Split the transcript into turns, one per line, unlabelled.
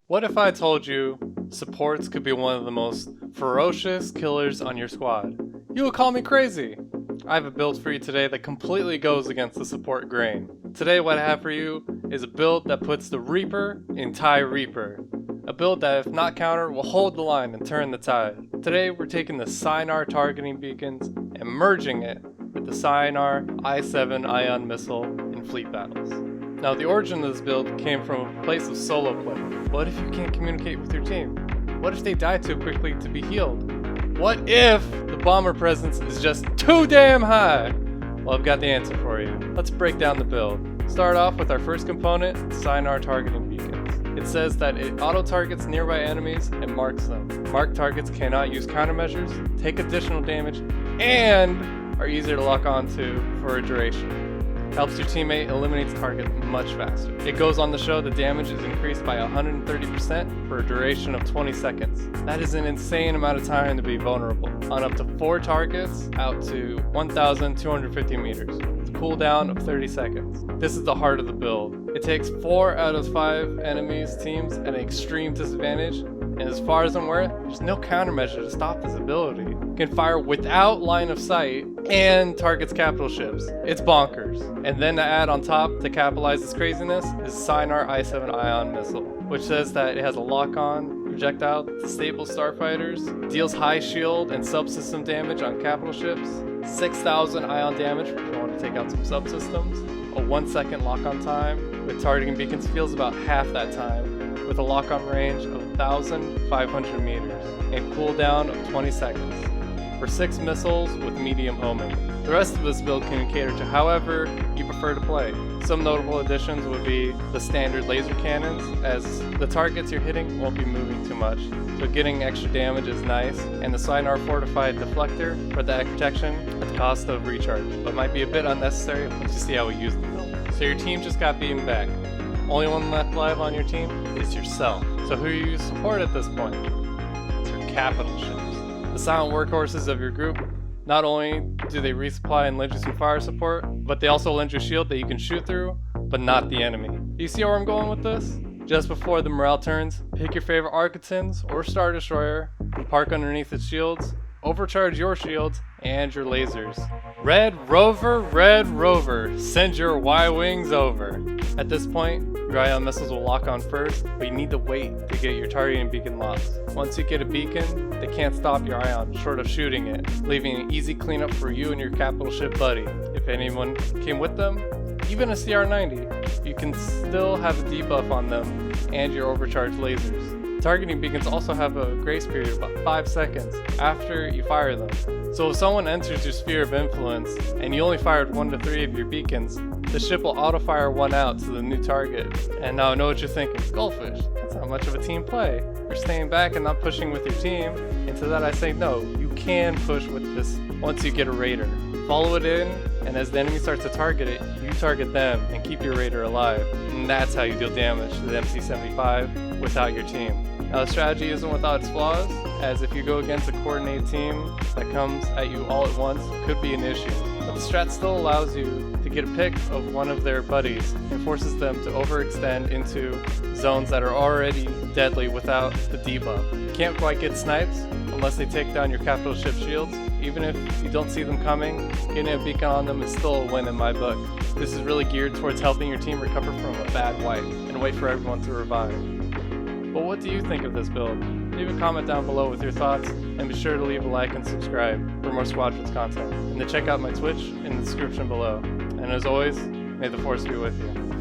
What if I told you supports could be one of the most ferocious killers on your squad? You would call me crazy. I have a build for you today that completely goes against the support grain. Today what I have for you is a build that puts the Reaper in TIE Reaper. A build that, if not countered, will hold the line and turn the tide. Today we're taking the Sinar targeting beacons and merging it with the Sinar I-7 ion missile in fleet battles. Now, the origin of this build came from a place of solo play. What if you can't communicate with your team? What if they die too quickly to be healed? What if the bomber presence is just too damn high? Well, I've got the answer for you. Let's break down the build. Start off with our first component, Sinar targeting beacons. It says that it auto-targets nearby enemies and marks them. Marked targets cannot use countermeasures, take additional damage, and are easier to lock onto for a duration. Helps your teammate eliminate the target much faster. It goes on to show the damage is increased by 130% for a duration of 20 seconds. That is an insane amount of time to be vulnerable on up to 4 targets out to 1,250 meters with a cooldown of 30 seconds. This is the heart of the build. It takes 4 out of 5 enemies teams at an extreme disadvantage, and as far as I'm aware, there's no countermeasure to stop this ability. You can fire without line of sight and targets capital ships. It's bonkers. And then to add on top to capitalize this craziness is Sinar I-7 ion missile, which says that it has a lock-on projectile that disables starfighters, deals high shield and subsystem damage on capital ships, 6,000 ion damage if you want to take out some subsystems, a 1-second lock-on time with targeting beacons feels about half that time, with a lock-on range of 1,500 meters and cooldown of 20 seconds for 6 missiles with medium homing. The rest of this build can cater to however you prefer to play. Some notable additions would be the standard laser cannons, as the targets you're hitting won't be moving too much, so getting extra damage is nice, and the Sinar fortified deflector for the egg protection at the cost of recharge, but might be a bit unnecessary once you see how we use the build. So your team just got beaten back. Only one left alive on your team is yourself. So who you support at this point? It's your capital ships. The silent workhorses of your group. Not only do they resupply and lend you some fire support, but they also lend you a shield that you can shoot through, but not the enemy. Do you see where I'm going with this? Just before the morale turns, pick your favorite Architons or Star Destroyer, park underneath its shields, overcharge your shields and your lasers. Red Rover, send your Y-Wings over. At this point, your ion missiles will lock on first, but you need to wait to get your targeting beacon locks. Once you get a beacon, they can't stop your ion short of shooting it, leaving an easy cleanup for you and your capital ship buddy. If anyone came with them, even a CR-90, you can still have a debuff on them and your overcharged lasers. Targeting beacons also have a grace period of about 5 seconds after you fire them. So if someone enters your sphere of influence and you only fired 1 to 3 of your beacons, the ship will auto-fire 1 out to the new target. And now I know what you're thinking, Goldfish, that's not much of a team play. You're staying back and not pushing with your team. And to that I say no, you can push with this once you get a raider. Follow it in, and as the enemy starts to target it, you target them and keep your raider alive. And that's how you deal damage to the MC-75 without your team. Now, the strategy isn't without its flaws, as if you go against a coordinated team that comes at you all at once, it could be an issue. But the strat still allows you to get a pick of one of their buddies and forces them to overextend into zones that are already deadly without the debuff. You can't quite get snipes unless they take down your capital ship shields. Even if you don't see them coming, getting a beacon on them is still a win in my book. This is really geared towards helping your team recover from a bad wipe and wait for everyone to revive. But what do you think of this build? Leave a comment down below with your thoughts, and be sure to leave a like and subscribe for more Squadrons content. And to check out my Twitch in the description below. And as always, may the Force be with you.